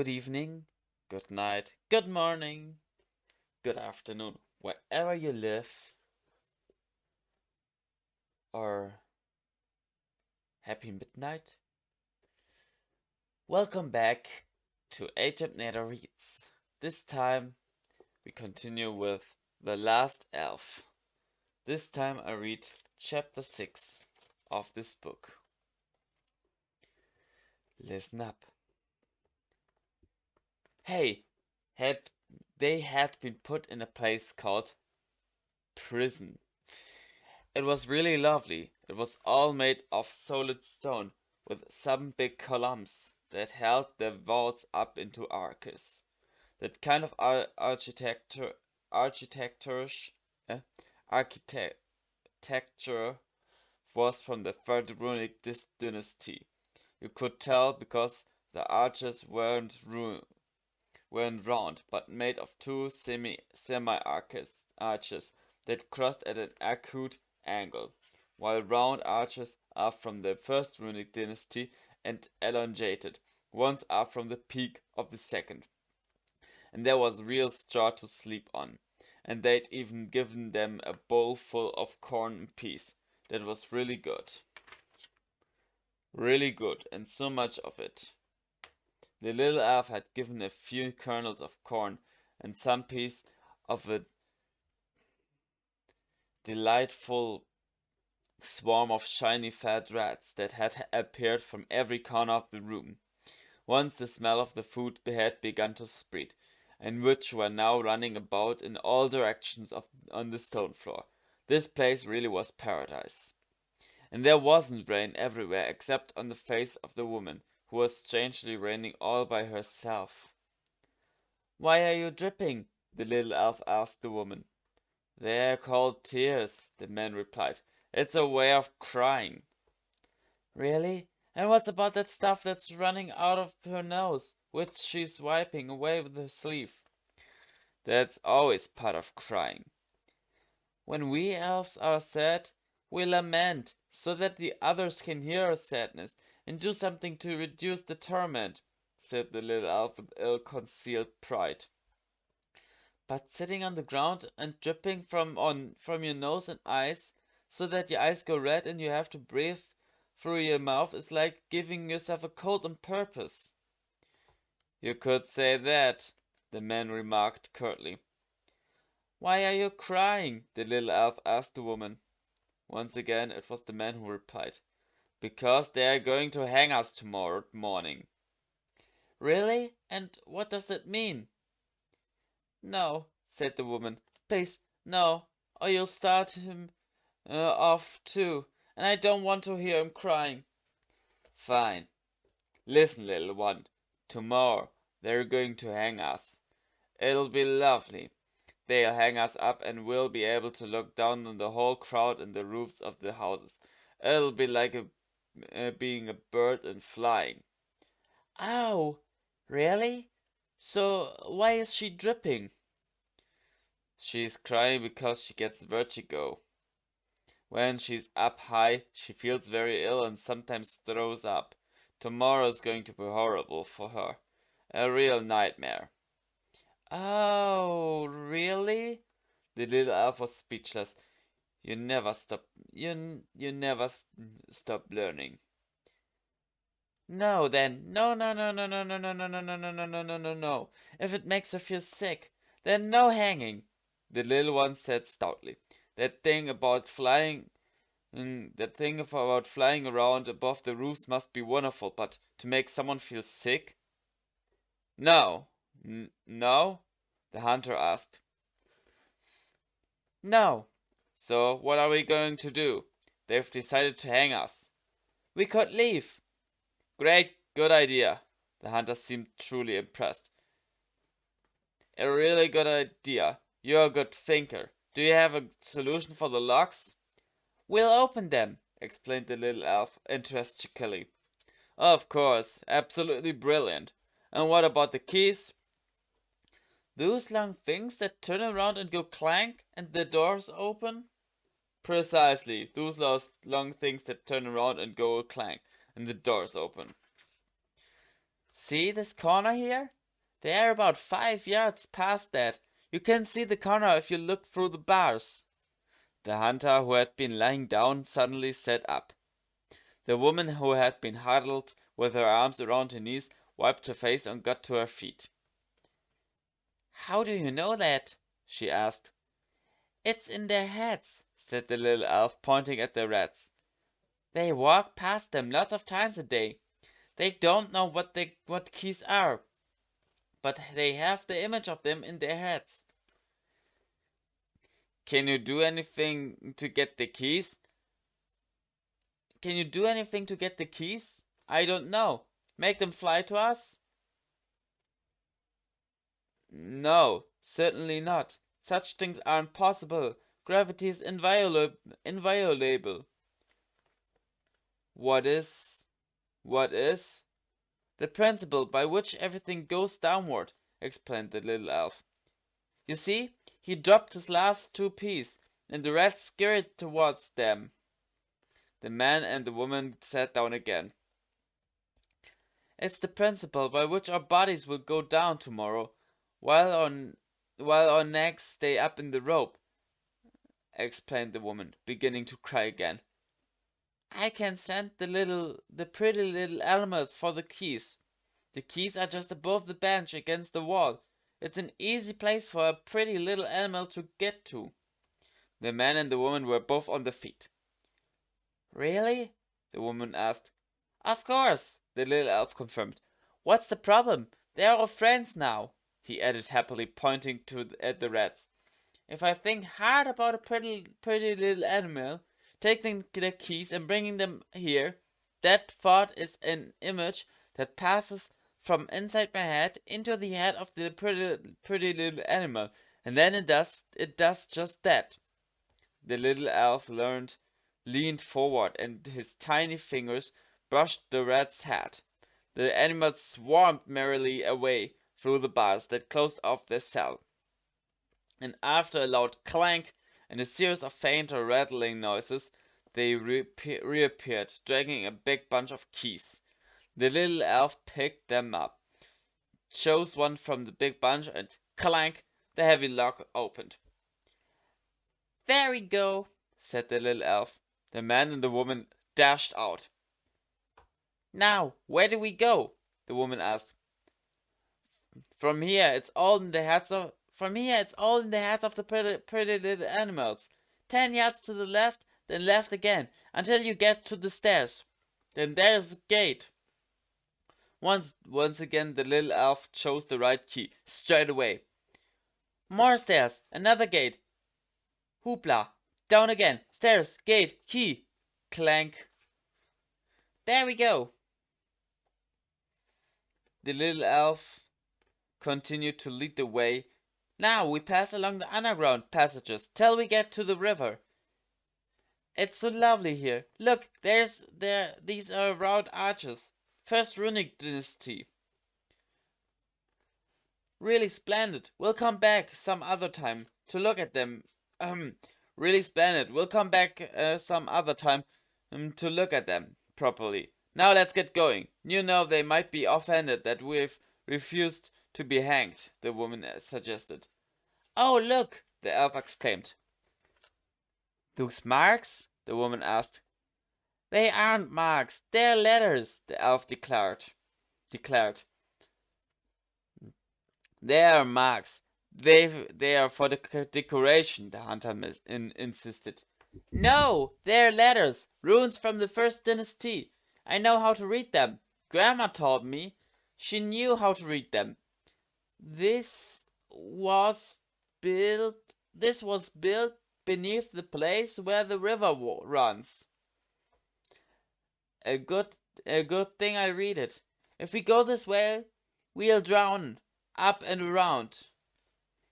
good evening, good night, good morning, good afternoon, wherever you live, or happy midnight. Welcome back to Achampnator Reads. This time we continue with The Last Elf. This time I read chapter 6 of this book. Listen up. Hey, they had been put in a place called prison. It was really lovely. It was all made of solid stone, with some big columns that held the walls up into arches. That kind of architecture architecture was from the third runic dynasty. You could tell because the arches weren't round, but made of two semi arches that crossed at an acute angle, while round arches are from the first runic dynasty and elongated ones are from the peak of the second. And there was real straw to sleep on, and they'd even given them a bowl full of corn and peas. That was really good. Really good, and so much of it. The little elf had given a few kernels of corn and some piece of a delightful swarm of shiny fat rats that had appeared from every corner of the room. Once the smell of the food had begun to spread, and which were now running about in all directions on the stone floor. This place really was paradise. And there wasn't rain everywhere except on the face of the woman, who was strangely raining all by herself. "Why are you dripping?" the little elf asked the woman. "They're called tears," the man replied. "It's a way of crying." "Really? And what's about that stuff that's running out of her nose, which she's wiping away with her sleeve?" "That's always part of crying." "When we elves are sad, we lament, so that the others can hear our sadness and do something to reduce the torment," said the little elf with ill-concealed pride. "But sitting on the ground and dripping from your nose and eyes, so that your eyes go red and you have to breathe through your mouth, is like giving yourself a cold on purpose." "You could say that," the man remarked curtly. "Why are you crying?" the little elf asked the woman. Once again it was the man who replied. "Because they are going to hang us tomorrow morning." "Really? And what does that mean?" "No," said the woman. "Please, no, or you'll start him off too, and I don't want to hear him crying." "Fine. Listen, little one. Tomorrow they're going to hang us. It'll be lovely. They'll hang us up and we'll be able to look down on the whole crowd and the roofs of the houses. It'll be like being a bird and flying." "Ow! Really? So why is she dripping?" "She's crying because she gets vertigo. When she's up high, she feels very ill and sometimes throws up. Tomorrow's going to be horrible for her. A real nightmare." "Oh, really?" The little elf was speechless. You never stop. You never stop learning." "No, then. No, no, no, no, no, no, no, no, no, no, no, no, no, no, no, no. If it makes her feel sick, then no hanging," the little one said stoutly. That thing about flying around above the roofs must be wonderful, but to make someone feel sick? No. No? The hunter asked. "No." "So what are we going to do? They've decided to hang us." "We could leave." "Great, good idea." The hunter seemed truly impressed. "A really good idea. You're a good thinker. Do you have a solution for the locks?" "We'll open them," explained the little elf enthusiastically. "Of course. Absolutely brilliant. And what about the keys?" "Those long things that turn around and go clank and the doors open?" "Precisely. Those long things that turn around and go clank and the doors open." See this corner here? They are about 5 yards past that. You can see the corner if you look through the bars. The hunter, who had been lying down, suddenly sat up. The woman, who had been huddled with her arms around her knees, wiped her face and got to her feet. How do you know that? She asked. It's in their heads, said the little elf, pointing at the rats. They walk past them lots of times a day. They don't know what keys are, but they have the image of them in their heads. Can you do anything to get the keys? Can you do anything to get the keys? I don't know. Make them fly to us? No, certainly not. Such things aren't possible. Gravity is inviolable. What is? What is? The principle by which everything goes downward, explained the little elf. You see, he dropped his last 2 peas, and the rats scurried towards them. The man and the woman sat down again. It's the principle by which our bodies will go down tomorrow, while our necks stay up in the rope, explained the woman, beginning to cry again. I can send the pretty little animals for the keys. The keys are just above the bench against the wall. It's an easy place for a pretty little animal to get to. The man and the woman were both on their feet. Really? The woman asked. Of course, the little elf confirmed. What's the problem? They're all friends now, he added happily, pointing at the rats. If I think hard about a pretty little animal, taking the keys and bringing them here, that thought is an image that passes from inside my head into the head of the pretty little animal, and then it does just that. The little elf leaned forward, and his tiny fingers brushed the rat's head. The animals swarmed merrily away through the bars that closed off their cell. And after a loud clank and a series of faint or rattling noises, they reappeared, dragging a big bunch of keys. The little elf picked them up, chose one from the big bunch, and clank, the heavy lock opened. There we go, said the little elf. The man and the woman dashed out. Now, where do we go? The woman asked. From here, it's all in the heads of the pretty little animals. 10 yards to the left, then left again, until you get to the stairs. Then there's a gate. Once again, the little elf chose the right key, straight away. More stairs, another gate. Hoopla, down again, stairs, gate, key. Clank. There we go. The little elf continued to lead the way. Now we pass along the underground passages till we get to the river. It's so lovely here. Look, these are round arches. First runic dynasty. Really splendid. We'll come back some other time to look at them. Really splendid. We'll come back some other time to look at them properly. Now let's get going. You know they might be offended that we've refused to be hanged, the woman suggested. Oh, look, the elf exclaimed. Those marks? The woman asked. They aren't marks, they're letters, the elf declared. They are marks. They are for the decoration, the hunter insisted. No, they're letters, runes from the first dynasty. I know how to read them. Grandma taught me. She knew how to read them. This was built beneath the place where the river runs. A good thing I read it. If we go this way, we'll drown, up and around.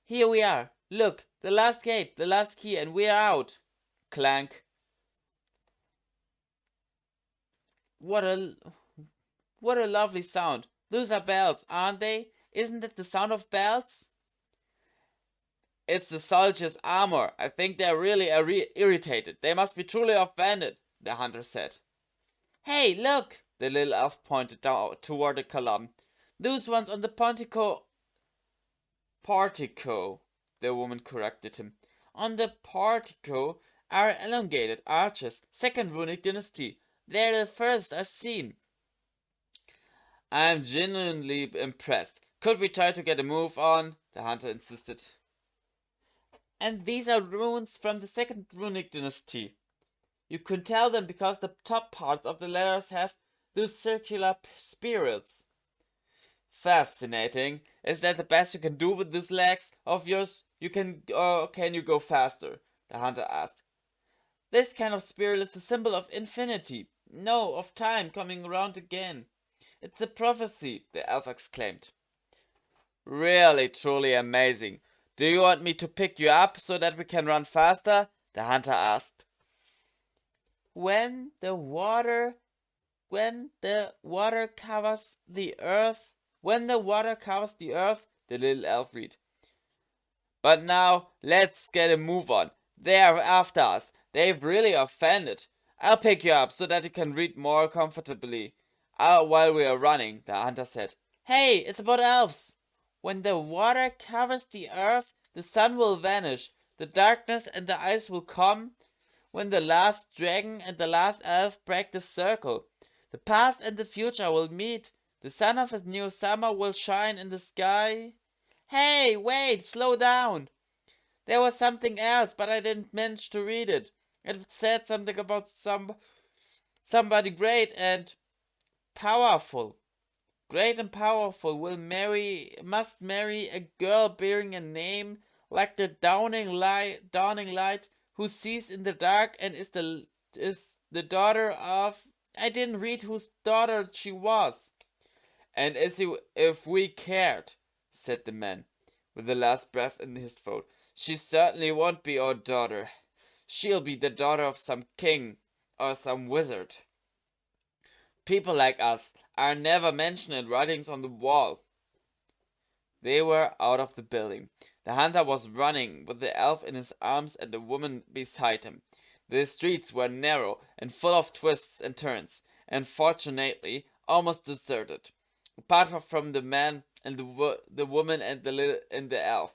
Here we are. Look, the last gate, the last key, and we're out. Clank. What a lovely sound. Those are bells, aren't they? Isn't it the sound of bells? It's the soldiers' armor. I think they're really irritated. They must be truly offended, the hunter said. Hey, look! The little elf pointed down toward the column. Those ones on the portico, the woman corrected him. On the portico are elongated arches, second runic dynasty. They're the first I've seen. I'm genuinely impressed. Could we try to get a move on? The hunter insisted. And these are runes from the second runic dynasty. You can tell them because the top parts of the letters have those circular spirals. Fascinating. Is that the best you can do with these legs of yours? Can you go faster? The hunter asked. This kind of spiral is a symbol of infinity. No, of time coming around again. It's a prophecy, the elf exclaimed. Really, truly amazing. Do you want me to pick you up so that we can run faster? The hunter asked. When the water covers the earth, the little elf read. But now, let's get a move on. They're after us. They've really offended. I'll pick you up so that you can read more comfortably while we are running, the hunter said. Hey, it's about elves. When the water covers the earth, the sun will vanish, the darkness and the ice will come. When the last dragon and the last elf break the circle, the past and the future will meet. The sun of a new summer will shine in the sky. Hey, wait, slow down. There was something else, but I didn't manage to read it. It said something about somebody great and powerful. Great and powerful must marry a girl bearing a name like the dawning light who sees in the dark and is the daughter of. I didn't read whose daughter she was. And if we cared, said the man, with the last breath in his throat, she certainly won't be our daughter. She'll be the daughter of some king or some wizard. People like us are never mentioned in writings on the wall. They were out of the building. The hunter was running with the elf in his arms and the woman beside him. The streets were narrow and full of twists and turns, and fortunately almost deserted. Apart from the man and the woman and the elf,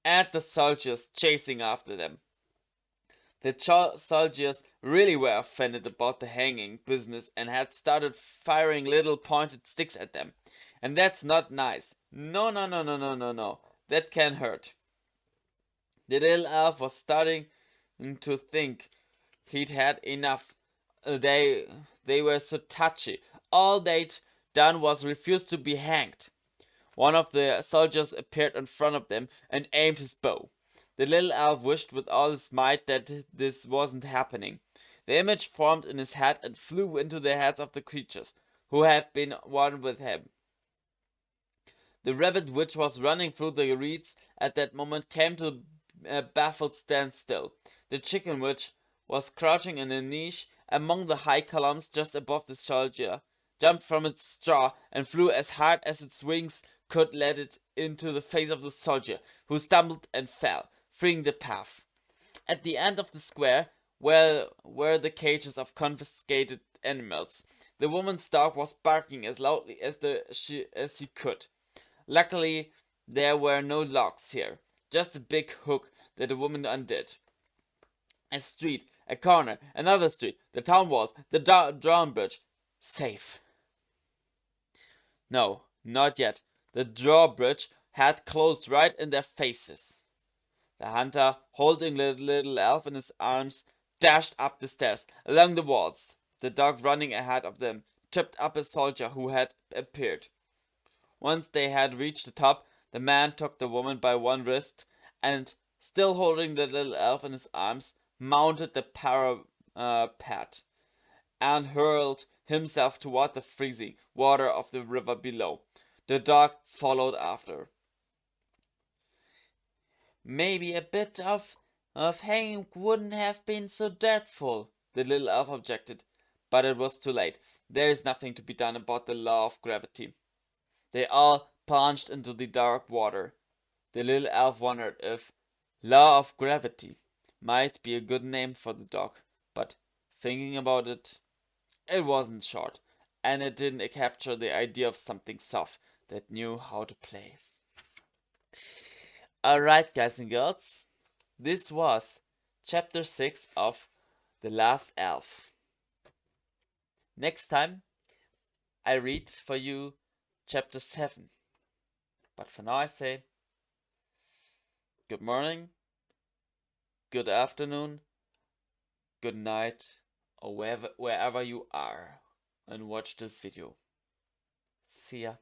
and the soldiers chasing after them. The soldiers really were offended about the hanging business and had started firing little pointed sticks at them. And that's not nice. No, no, no, no, no, no, no. That can hurt. The little elf was starting to think he'd had enough. They were so touchy. All they'd done was refuse to be hanged. One of the soldiers appeared in front of them and aimed his bow. The little elf wished with all his might that this wasn't happening. The image formed in his head and flew into the heads of the creatures who had been one with him. The rabbit which was running through the reeds at that moment came to a baffled standstill. The chicken which was crouching in a niche among the high columns just above the soldier jumped from its straw and flew as hard as its wings could let it into the face of the soldier, who stumbled and fell, freeing the path. At the end of the square were the cages of confiscated animals. The woman's dog was barking as loudly as he could. Luckily, there were no locks here, just a big hook that the woman undid. A street, a corner, another street, the town walls, the drawbridge. Safe. No, not yet. The drawbridge had closed right in their faces. The hunter, holding the little elf in his arms, dashed up the stairs, along the walls. The dog running ahead of them, tripped up a soldier who had appeared. Once they had reached the top, the man took the woman by one wrist and, still holding the little elf in his arms, mounted the parapet and hurled himself toward the freezing water of the river below. The dog followed after. Maybe a bit of hanging wouldn't have been so dreadful, the little elf objected, but it was too late. There is nothing to be done about the law of gravity. They all plunged into the dark water. The little elf wondered if law of gravity might be a good name for the dog, but thinking about it, it wasn't short, and it didn't capture the idea of something soft, that knew how to play. Alright, guys and girls, this was chapter 6 of The Last Elf. Next time, I read for you chapter 7. But for now, I say good morning, good afternoon, good night, or wherever you are and watch this video. See ya.